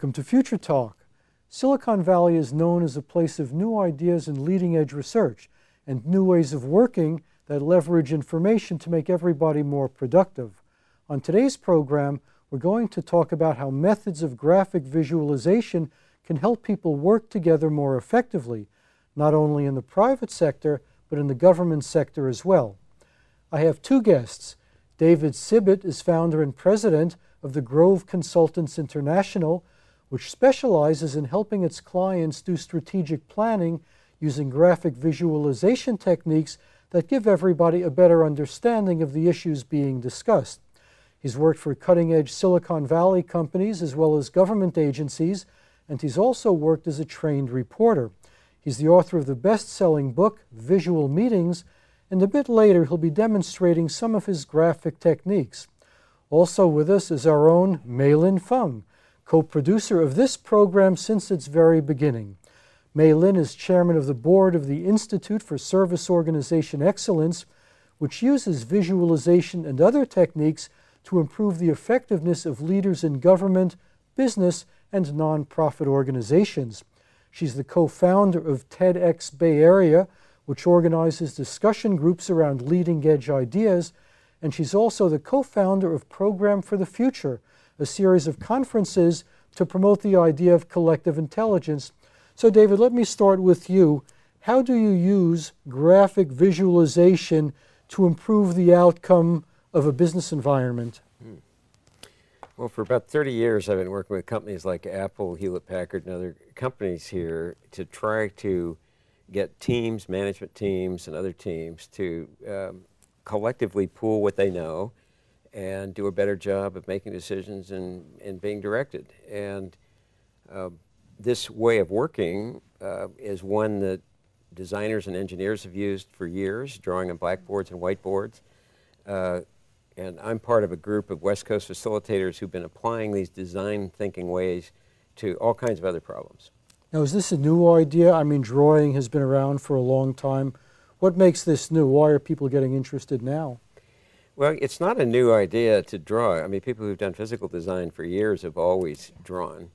Welcome to Future Talk. Silicon Valley is known as a place of new ideas and leading-edge research and new ways of working that leverage information to make everybody more productive. On today's program, we're going to talk about how methods of graphic visualization can help people work together more effectively, not only in the private sector, but in the government sector as well. I have two guests. David Sibbet is founder and president of the Grove Consultants International, which specializes in helping its clients do strategic planning using graphic visualization techniques that give everybody a better understanding of the issues being discussed. He's worked for cutting-edge Silicon Valley companies as well as government agencies, and he's also worked as a trained reporter. He's the author of the best-selling book, Visual Meetings, and a bit later he'll be demonstrating some of his graphic techniques. Also with us is our own Mei Lin Fung, co-producer of this program since its very beginning. Mei Lin is chairman of the board of the Institute for Service Organization Excellence, which uses visualization and other techniques to improve the effectiveness of leaders in government, business, and nonprofit organizations. She's the co-founder of TEDxBayArea, which organizes discussion groups around leading-edge ideas, and she's also the co-founder of Program for the Future, a series of conferences to promote the idea of collective intelligence. So David, let me start with you. How do you use graphic visualization to improve the outcome of a business environment? Well, for about 30 years, I've been working with companies like Apple, Hewlett-Packard, and other companies here to try to get teams, management teams, and other teams to collectively pool what they know and do a better job of making decisions and being directed. And this way of working is one that designers and engineers have used for years, drawing on blackboards and whiteboards. And I'm part of a group of West Coast facilitators who've been applying these design thinking ways to all kinds of other problems. Now, is this a new idea? I mean, drawing has been around for a long time. What makes this new? Why are people getting interested now? Well, it's not a new idea to draw. I mean, people who've done physical design for years have always drawn.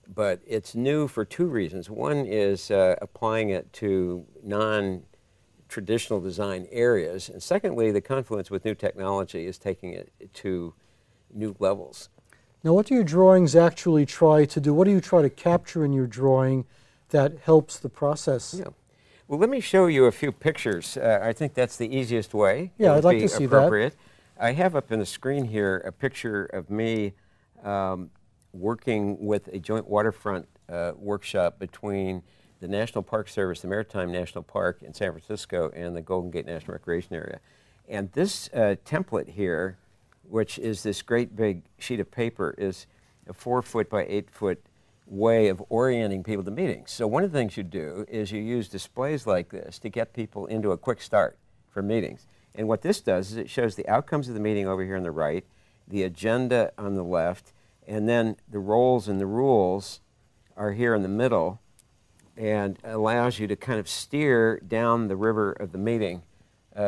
But it's new for two reasons. One is applying it to non-traditional design areas. And secondly, the confluence with new technology is taking it to new levels. Now, what do your drawings actually try to do? What do you try to capture in your drawing that helps the process? Yeah. Well, let me show you a few pictures. I think that's the easiest way. Yeah, I'd like to see that. I have up on the screen here a picture of me working with a joint waterfront workshop between the National Park Service, the Maritime National Park in San Francisco, and the Golden Gate National Recreation Area. And this template here, which is this great big sheet of paper, is a 4-foot by 8-foot way of orienting people to meetings. So one of the things you do is you use displays like this to get people into a quick start for meetings. And what this does is it shows the outcomes of the meeting over here on the right, the agenda on the left, and then the roles and the rules are here in the middle, and allows you to kind of steer down the river of the meeting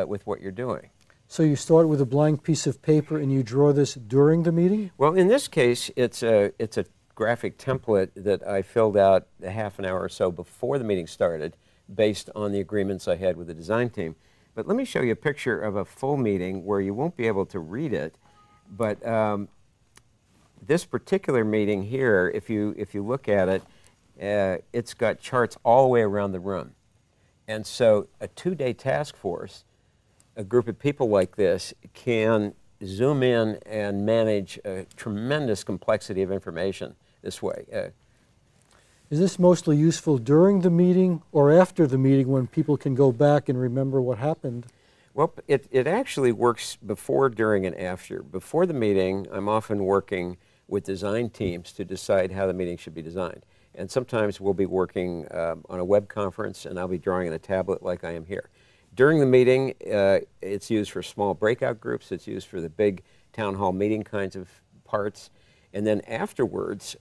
with what you're doing. So you start with a blank piece of paper and you draw this during the meeting? Well, in this case, it's a graphic template that I filled out a half an hour or so before the meeting started based on the agreements I had with the design team. But let me show you a picture of a full meeting where you won't be able to read it, but this particular meeting here, if you look at it, it's got charts all the way around the room. And so a 2-day task force, a group of people like this, can zoom in and manage a tremendous complexity of information this way. Is this mostly useful during the meeting or after the meeting when people can go back and remember what happened? Well, it actually works before, during, and after. Before the meeting, I'm often working with design teams to decide how the meeting should be designed. And sometimes we'll be working on a web conference, and I'll be drawing on a tablet like I am here. During the meeting, it's used for small breakout groups. It's used for the big town hall meeting kinds of parts. And then afterwards,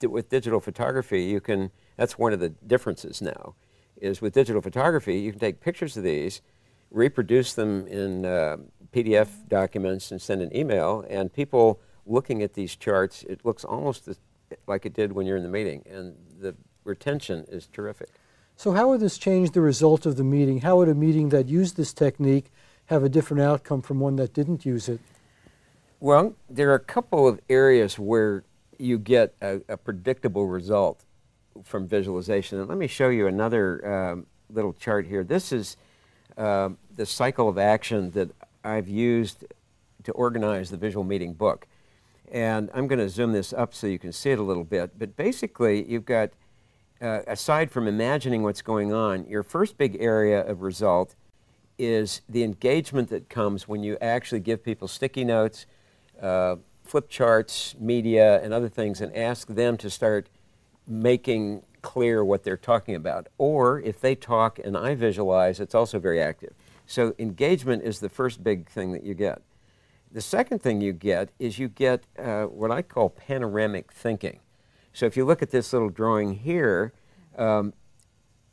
with digital photography, you can, that's one of the differences now, is with digital photography, you can take pictures of these, reproduce them in PDF documents and send an email, and people looking at these charts, it looks almost like it did when you're in the meeting, and the retention is terrific. So how would this change the result of the meeting? How would a meeting that used this technique have a different outcome from one that didn't use it? Well, there are a couple of areas where you get a predictable result from visualization. And let me show you another little chart here. This is the cycle of action that I've used to organize the visual meeting book. And I'm going to zoom this up so you can see it a little bit. But basically, you've got, aside from imagining what's going on, your first big area of result is the engagement that comes when you actually give people sticky notes, flip charts, media, and other things, and ask them to start making clear what they're talking about. Or if they talk and I visualize, it's also very active. So engagement is the first big thing that you get. The second thing you get is you get what I call panoramic thinking. So if you look at this little drawing here,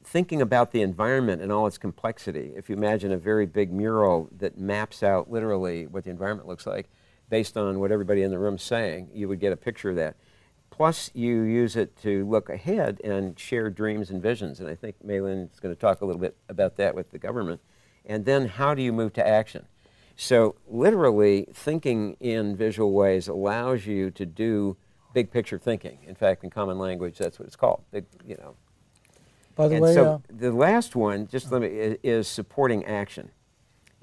thinking about the environment and all its complexity, if you imagine a very big mural that maps out literally what the environment looks like based on what everybody in the room is saying, you would get a picture of that. Plus, you use it to look ahead and share dreams and visions. And I think Mailin is going to talk a little bit about that with the government. And then how do you move to action? So literally, thinking in visual ways allows you to do big picture thinking. In fact, in common language, that's what it's called. You know. By the And way, so the last one, just let me, is supporting action.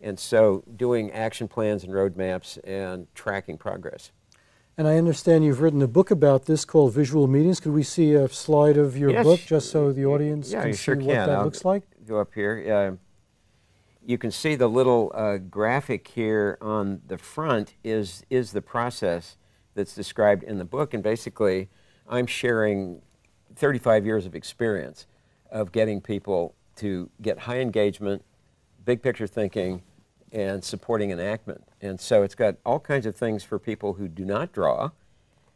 And so doing action plans and roadmaps and tracking progress. and I understand you've written a book about this called Visual Meetings. Could we see a slide of your book just so the audience can see sure what that looks like? Go up here. You can see the little graphic here on the front is the process that's described in the book. And basically, I'm sharing 35 years of experience of getting people to get high engagement, big picture thinking, and supporting enactment. And so it's got all kinds of things for people who do not draw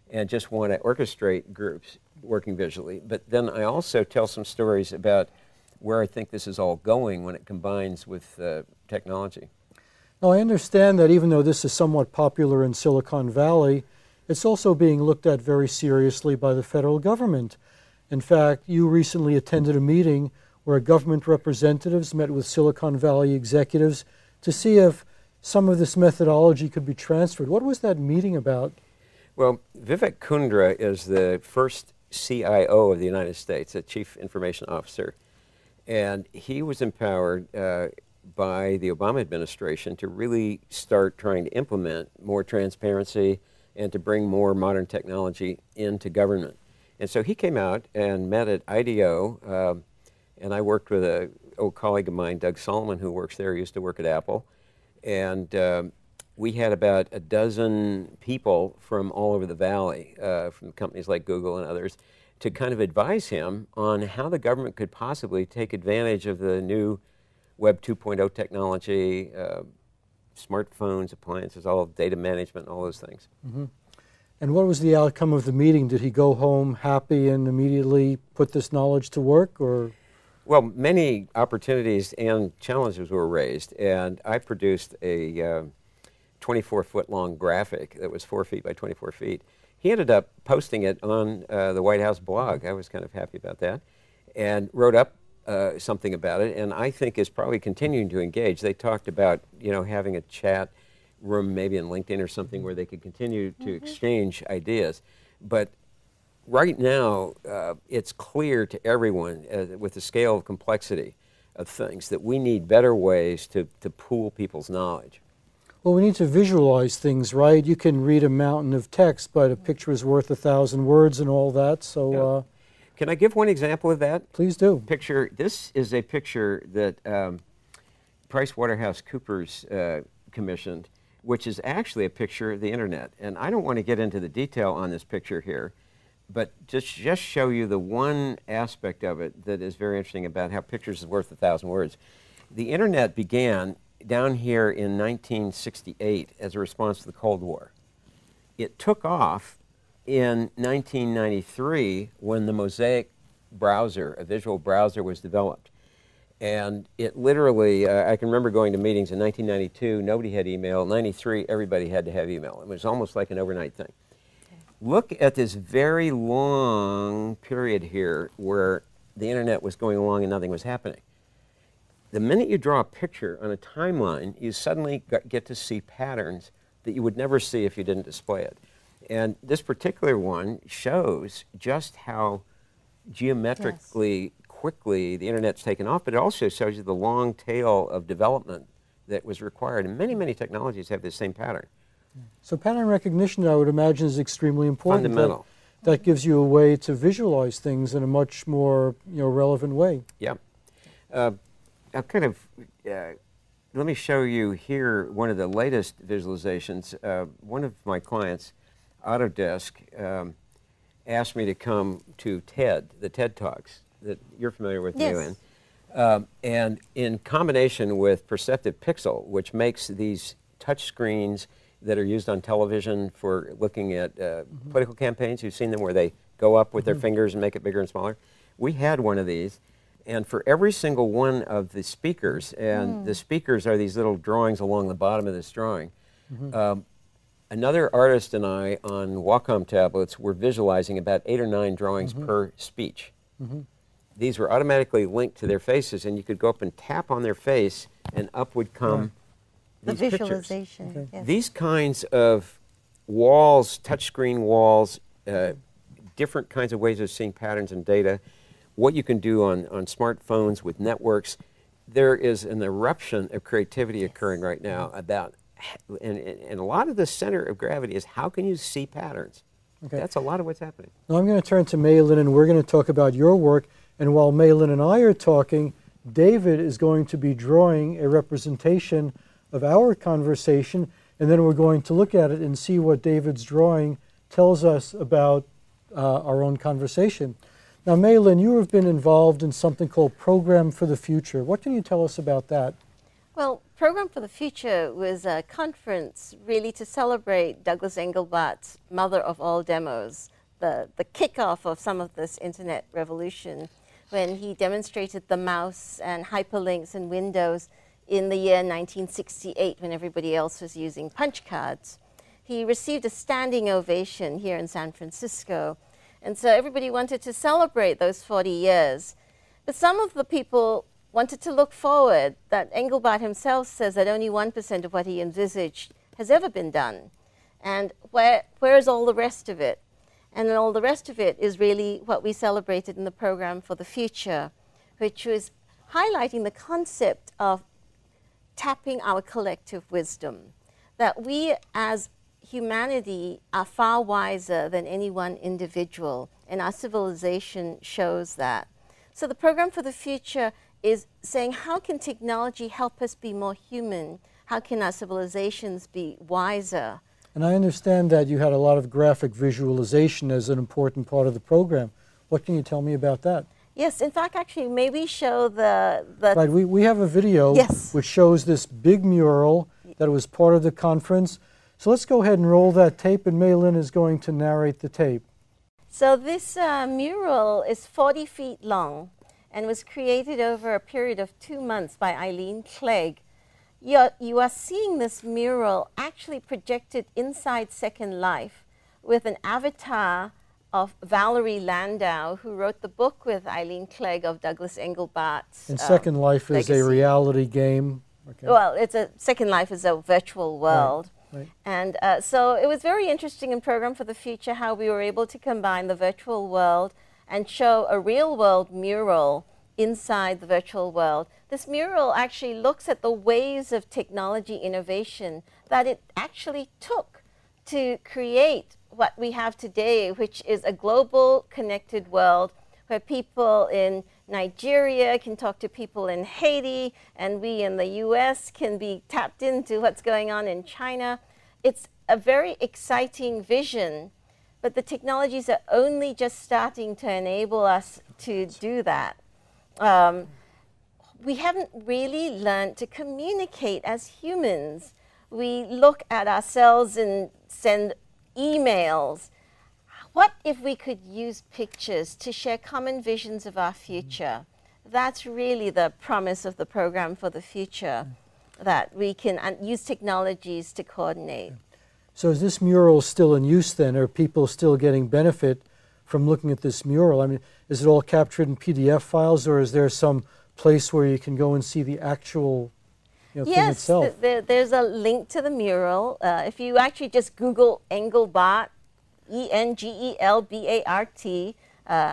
and just want to orchestrate groups working visually. But then I also tell some stories about where I think this is all going when it combines with technology. Now, I understand that even though this is somewhat popular in Silicon Valley, it's also being looked at very seriously by the federal government. In fact, you recently attended a meeting where government representatives met with Silicon Valley executives to see if some of this methodology could be transferred. What was that meeting about? Well, Vivek Kundra is the first CIO of the United States, a Chief Information Officer. And he was empowered by the Obama administration to really start trying to implement more transparency and to bring more modern technology into government. And so he came out and met at IDEO, and I worked with an old colleague of mine, Doug Solomon, who works there. He used to work at Apple. And we had about a dozen people from all over the valley, from companies like Google and others, to kind of advise him on how the government could possibly take advantage of the new Web 2.0 technology, smartphones, appliances, all of data management, all those things. Mm-hmm. And what was the outcome of the meeting? Did he go home happy and immediately put this knowledge to work, or? Well, many opportunities and challenges were raised, and I produced a 24-foot-long graphic that was 4 feet by 24 feet. He ended up posting it on the White House blog. I was kind of happy about that, and wrote up something about it, and I think is probably continuing to engage. They talked about, you know, having a chat room maybe in LinkedIn or something where they could continue to exchange ideas. But right now, it's clear to everyone with the scale of complexity of things that we need better ways to pool people's knowledge. Well, we need to visualize things, right? You can read a mountain of text, but a picture is worth 1,000 words and all that. So, yeah. Can I give one example of that? Please do. Picture. This is a picture that PricewaterhouseCoopers commissioned, which is actually a picture of the internet. And I don't want to get into the detail on this picture here, but just show you the one aspect of it that is very interesting about how pictures is worth 1,000 words. The internet began down here in 1968 as a response to the Cold War. It took off in 1993 when the Mosaic browser, a visual browser, was developed. And it literally, I can remember going to meetings in 1992, nobody had email. In 93, everybody had to have email. It was almost like an overnight thing. look at this very long period here where the internet was going along and nothing was happening. The minute you draw a picture on a timeline, you suddenly get to see patterns that you would never see if you didn't display it. And this particular one shows just how geometrically quickly the internet's taken off, but it also shows you the long tail of development that was required. And many, many technologies have this same pattern. So pattern recognition, I would imagine, is extremely important. Fundamental. That gives you a way to visualize things in a much more relevant way. Yeah. I'll kind of, let me show you here one of the latest visualizations. One of my clients, Autodesk, asked me to come to TED, the TED Talks that you're familiar with, Yes. Mailin. And in combination with Perceptive Pixel, which makes these touch screens that are used on television for looking at political campaigns. You've seen them where they go up with their fingers and make it bigger and smaller. We had one of these, and for every single one of the speakers, and the speakers are these little drawings along the bottom of this drawing, another artist and I on Wacom tablets were visualizing about 8 or 9 drawings per speech. These were automatically linked to their faces, and you could go up and tap on their face, and up would come The these visualization. pictures. Yes. These kinds of walls, touchscreen walls, different kinds of ways of seeing patterns and data, what you can do on smartphones with networks, there is an eruption of creativity occurring right now about, and a lot of the center of gravity is how can you see patterns? Okay. That's a lot of what's happening. Now I'm going to turn to Mei Lin, and we're going to talk about your work. And while Mei Lin and I are talking, David is going to be drawing a representation of our conversation, and then we're going to look at it and see what David's drawing tells us about our own conversation. Now, Mei Lin, you have been involved in something called Program for the Future. What can you tell us about that? Well, Program for the Future was a conference really to celebrate Douglas Engelbart's mother of all demos, the kickoff of some of this internet revolution, when he demonstrated the mouse and hyperlinks and Windows in the year 1968 when everybody else was using punch cards. He received a standing ovation here in San Francisco, and so everybody wanted to celebrate those 40 years. But some of the people wanted to look forward, that Engelbart himself says that only 1% of what he envisaged has ever been done. And where is all the rest of it? And then all the rest of it is really what we celebrated in the Program for the Future, which was highlighting the concept of tapping our collective wisdom, that we as humanity are far wiser than any one individual, and our civilization shows that. So the Program for the Future is saying, how can technology help us be more human? How can our civilizations be wiser? And I understand that you had a lot of graphic visualization as an important part of the program. What can you tell me about that? Yes, in fact, actually, maybe show the Right, we have a video Yes. which shows this big mural that was part of the conference. So let's go ahead and roll that tape, and Mei Lin is going to narrate the tape. So this mural is 40 feet long and was created over a period of 2 months by Eileen Clegg. You are seeing this mural actually projected inside Second Life with an avatar of Valerie Landau, who wrote the book with Eileen Clegg of Douglas Engelbart's And Second Life is a legacy. reality game. Okay. Well, Second Life is a virtual world. Right. And so it was very interesting in Program for the Future how we were able to combine the virtual world and show a real world mural inside the virtual world. This mural actually looks at the waves of technology innovation that it actually took to create what we have today, which is a global connected world where people in Nigeria can talk to people in Haiti, and we in the US can be tapped into what's going on in China. It's a very exciting vision, but the technologies are only just starting to enable us to do that. We haven't really learned to communicate as humans. We look at ourselves and send emails. What if we could use pictures to share common visions of our future? That's really the promise of the Program for the Future, that we can use technologies to coordinate. So is this mural still in use then? Are people still getting benefit from looking at this mural? I mean, is it all captured in PDF files, or is there some place where you can go and see the actual thing itself? Yes, there's a link to the mural. If you actually just Google Engelbart, Engelbart,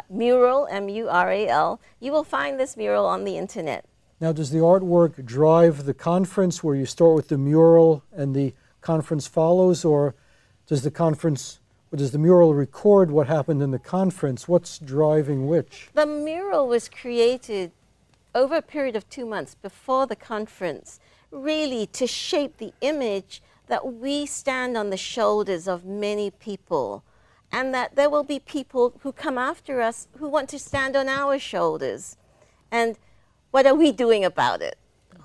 mural, M-U-R-A-L, you will find this mural on the internet. Now, does the artwork drive the conference where you start with the mural and the conference follows, or does the mural record what happened in the conference? What's driving which? The mural was created over a period of 2 months before the conference, really to shape the image that we stand on the shoulders of many people, and that there will be people who come after us who want to stand on our shoulders. And what are we doing about it?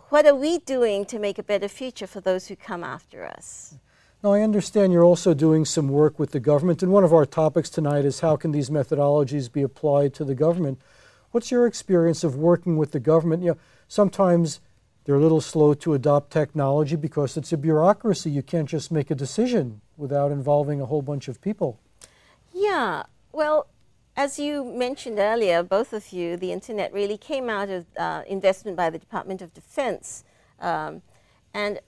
What are we doing to make a better future for those who come after us? Now, I understand you're also doing some work with the government, and one of our topics tonight is how can these methodologies be applied to the government. What's your experience of working with the government? Sometimes they're a little slow to adopt technology because it's a bureaucracy. You can't just make a decision without involving a whole bunch of people. Yeah, well, as you mentioned earlier, both of you, the internet really came out of investment by the Department of Defense. And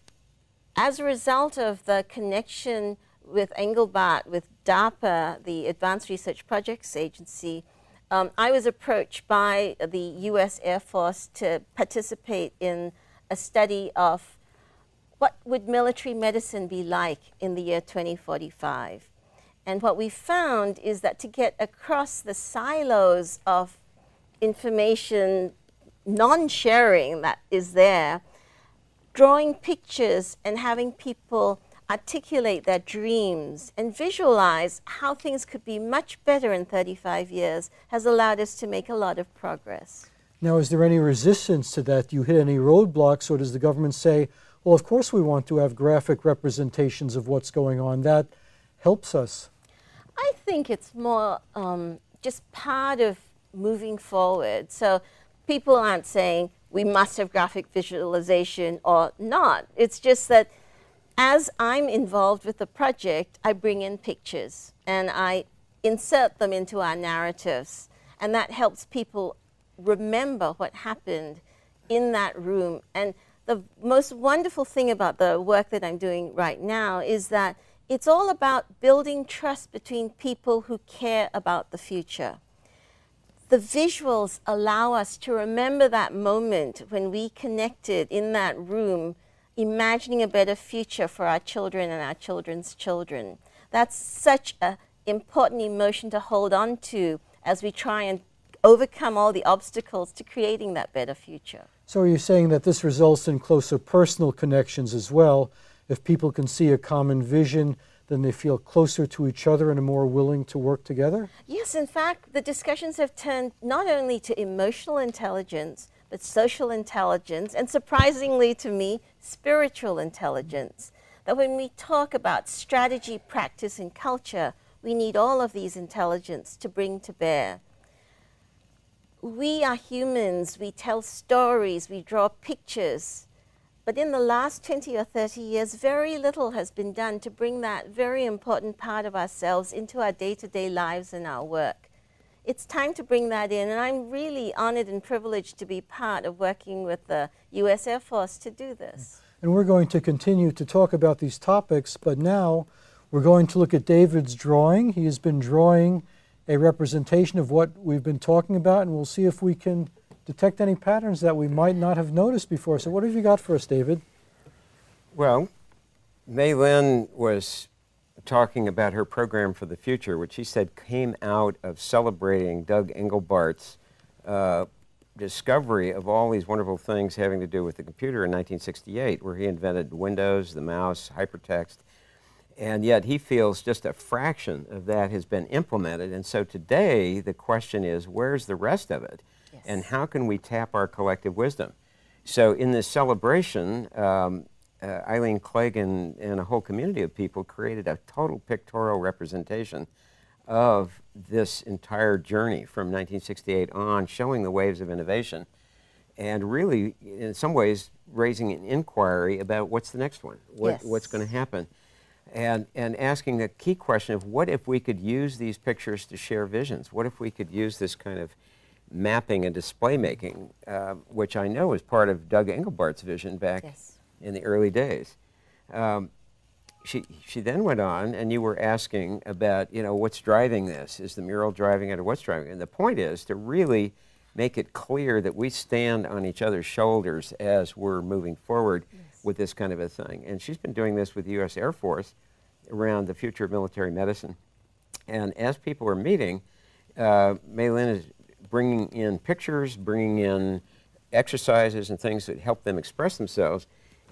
as a result of the connection with Engelbart, with DARPA, the Advanced Research Projects Agency, I was approached by the U.S. Air Force to participate in a study of what would military medicine be like in the year 2045. And what we found is that to get across the silos of information non-sharing that is there, drawing pictures and having people articulate their dreams and visualize how things could be much better in 35 years has allowed us to make a lot of progress. Now, is there any resistance to that? Do you hit any roadblocks, or does the government say, well, of course we want to have graphic representations of what's going on? That helps us. I think it's more just part of moving forward. So people aren't saying we must have graphic visualization or not. It's just that as I'm involved with the project, I bring in pictures and I insert them into our narratives. And that helps people remember what happened in that room. And the most wonderful thing about the work that I'm doing right now is that it's all about building trust between people who care about the future. The visuals allow us to remember that moment when we connected in that room, imagining a better future for our children and our children's children. That's such an important emotion to hold on to as we try and overcome all the obstacles to creating that better future. So are you saying that this results in closer personal connections as well? If people can see a common vision, then they feel closer to each other and are more willing to work together? Yes, in fact, the discussions have turned not only to emotional intelligence, but social intelligence, and surprisingly to me, spiritual intelligence. That when we talk about strategy, practice, and culture, we need all of these intelligence to bring to bear. We are humans, we tell stories, we draw pictures, but in the last 20 or 30 years, very little has been done to bring that very important part of ourselves into our day-to-day lives and our work. It's time to bring that in, and I'm really honored and privileged to be part of working with the U.S. Air Force to do this. And we're going to continue to talk about these topics, but now we're going to look at David's drawing. He has been drawing a representation of what we've been talking about, and we'll see if we can detect any patterns that we might not have noticed before. So what have you got for us, David? Well, Mei Lin was talking about her program for the future, which she said came out of celebrating Doug Engelbart's discovery of all these wonderful things having to do with the computer in 1968, where he invented Windows, the mouse, hypertext. And yet he feels just a fraction of that has been implemented. And so today the question is, where's the rest of it? Yes. And how can we tap our collective wisdom? So in this celebration, Eileen Clegg and a whole community of people created a total pictorial representation of this entire journey from 1968 on, showing the waves of innovation and really, in some ways, raising an inquiry about what's the next one, what's going to happen. and asking the key question of what if we could use these pictures to share visions? What if we could use this kind of mapping and display making, which I know is part of Doug Engelbart's vision back in the early days. She then went on, and you were asking about, you know, what's driving this? Is the mural driving it, or what's driving it? And the point is to really make it clear that we stand on each other's shoulders as we're moving forward with this kind of a thing. And she's been doing this with the U.S. Air Force around the future of military medicine. And as people are meeting, Mailin is bringing in pictures, bringing in exercises and things that help them express themselves.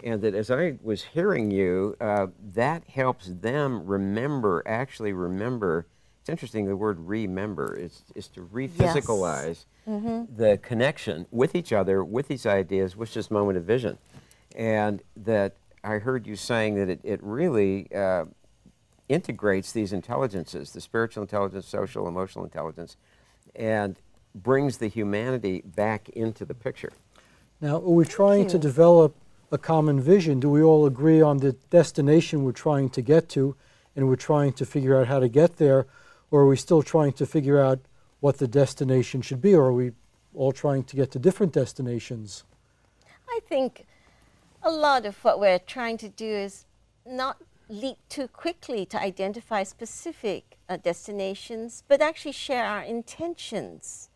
And that as I was hearing you, that helps them remember, actually remember. It's interesting, the word remember is to re-physicalize the connection with each other, with these ideas, with this moment of vision. And that I heard you saying that it really integrates these intelligences, the spiritual intelligence, social, emotional intelligence, and brings the humanity back into the picture. Now, are we trying to develop a common vision? Do we all agree on the destination we're trying to get to, and we're trying to figure out how to get there, or are we still trying to figure out what the destination should be, or are we all trying to get to different destinations? I think a lot of what we're trying to do is not leap too quickly to identify specific destinations, but actually share our intentions.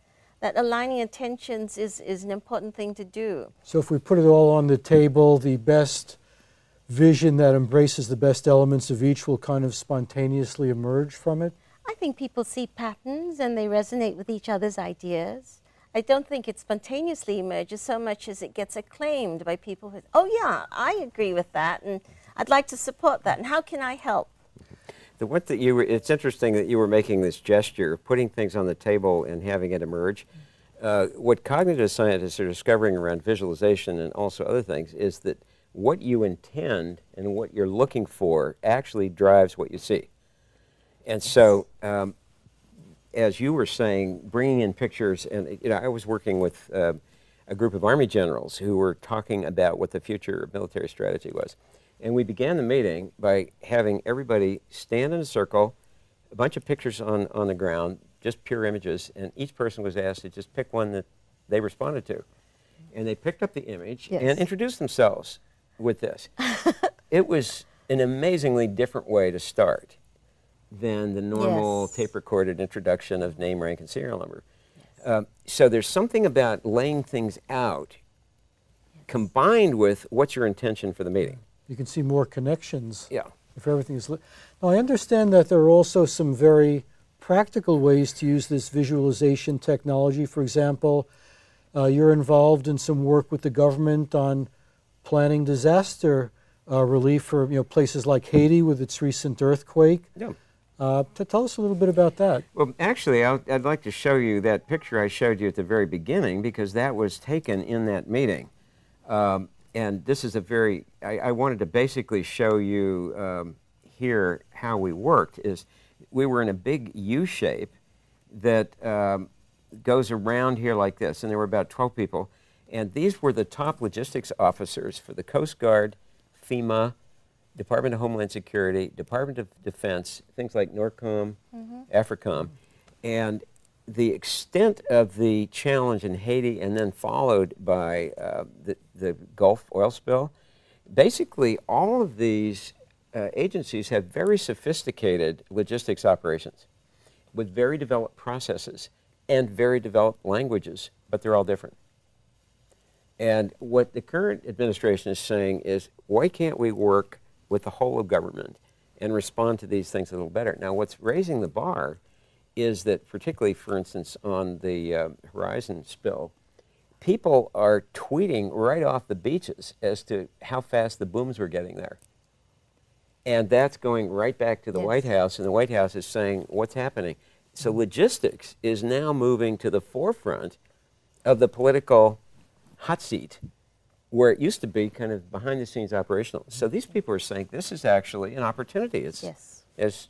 That aligning intentions is an important thing to do. So if we put it all on the table, the best vision that embraces the best elements of each will kind of spontaneously emerge from it? I think people see patterns and they resonate with each other's ideas. I don't think it spontaneously emerges so much as it gets acclaimed by people who, oh yeah, I agree with that, and I'd like to support that, and how can I help? The one that you were, it's interesting that you were making this gesture of putting things on the table and having it emerge. What cognitive scientists are discovering around visualization and also other things is that what you intend and what you're looking for actually drives what you see. And so, as you were saying, bringing in pictures, and you know, I was working with a group of Army generals who were talking about what the future of military strategy was. And we began the meeting by having everybody stand in a circle, a bunch of pictures on the ground, just pure images, and each person was asked to just pick one that they responded to. And they picked up the image and introduced themselves with this. It was an amazingly different way to start than the normal tape-recorded introduction of name, rank, and serial number. So there's something about laying things out combined with what's your intention for the meeting. You can see more connections. Yeah. If everything is now, I understand that there are also some very practical ways to use this visualization technology. For example, you're involved in some work with the government on planning disaster relief for places like Haiti with its recent earthquake. Yeah. Tell us a little bit about that. Well, actually, I'd like to show you that picture I showed you at the very beginning, because that was taken in that meeting. And this is a very, I wanted to basically show you here how we worked. Is we were in a big U shape that goes around here like this, and there were about 12 people. And these were the top logistics officers for the Coast Guard, FEMA, Department of Homeland Security, Department of Defense, things like NORCOM, AFRICOM. And the extent of the challenge in Haiti, and then followed by the Gulf oil spill, basically all of these agencies have very sophisticated logistics operations with very developed processes and very developed languages, but they're all different. And what the current administration is saying is, why can't we work with the whole of government and respond to these things a little better? Now, what's raising the bar is that, particularly, for instance, on the Horizon spill, people are tweeting right off the beaches as to how fast the booms were getting there. And that's going right back to the White House, and the White House is saying, what's happening? So logistics is now moving to the forefront of the political hot seat, where it used to be kind of behind-the-scenes operational. So these people are saying this is actually an opportunity. It's, as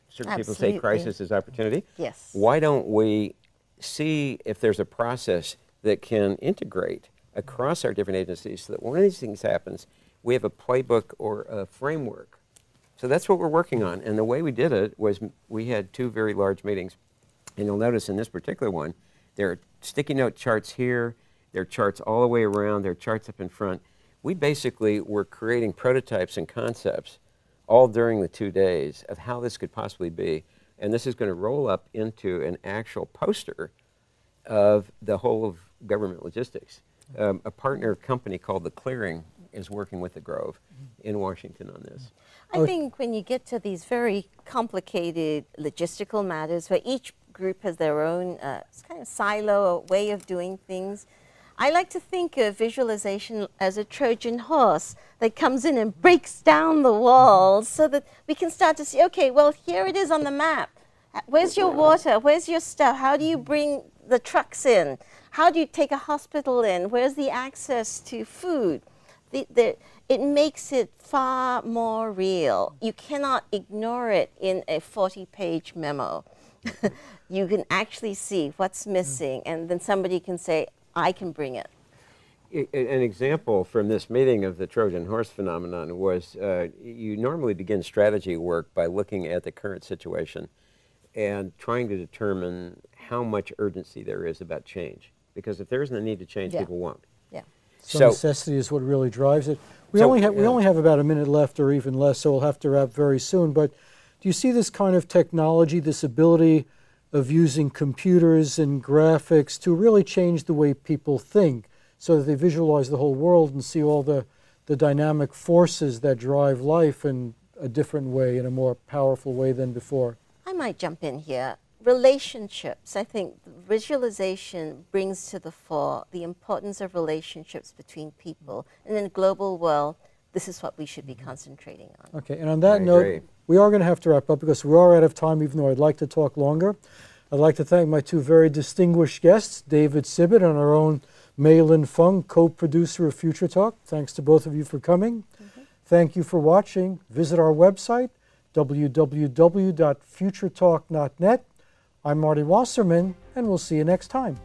certain people say, crisis is opportunity. Yes. Why don't we see if there's a process that can integrate across our different agencies so that when one of these things happens, we have a playbook or a framework So that's what we're working on. And the way we did it was we had 2 very large meetings. And you'll notice in this particular one, there are sticky note charts here, there are charts all the way around, there are charts up in front. We basically were creating prototypes and concepts all during the 2 days of how this could possibly be. And this is going to roll up into an actual poster of the whole of government logistics. A partner company called The Clearing is working with the Grove in Washington on this. I think when you get to these very complicated logistical matters where each group has their own kind of silo or way of doing things, I like to think of visualization as a Trojan horse that comes in and breaks down the walls so that we can start to see, okay, well, here it is on the map. Where's your water? Where's your stuff? How do you bring the trucks in? How do you take a hospital in? Where's the access to food? It makes it far more real. You cannot ignore it in a 40-page memo. You can actually see what's missing, and then somebody can say, I can bring it. An example from this meeting of the Trojan Horse phenomenon was you normally begin strategy work by looking at the current situation and trying to determine how much urgency there is about change. Because if there isn't a need to change, people won't. Yeah. So necessity is what really drives it. We only have about a minute left or even less, so we'll have to wrap very soon. But do you see this kind of technology, this ability of using computers and graphics to really change the way people think so that they visualize the whole world and see all the dynamic forces that drive life in a different way, in a more powerful way than before? I might jump in here. Relationships. I think visualization brings to the fore the importance of relationships between people. And in a global world, this is what we should be concentrating on. Okay, and on that note, we are going to have to wrap up because we are out of time, even though I'd like to talk longer. I'd like to thank my 2 very distinguished guests, David Sibbet and our own Mei Lin Fung, co-producer of Future Talk. Thanks to both of you for coming. Thank you for watching. Visit our website, www.futuretalk.net. I'm Marty Wasserman, and we'll see you next time.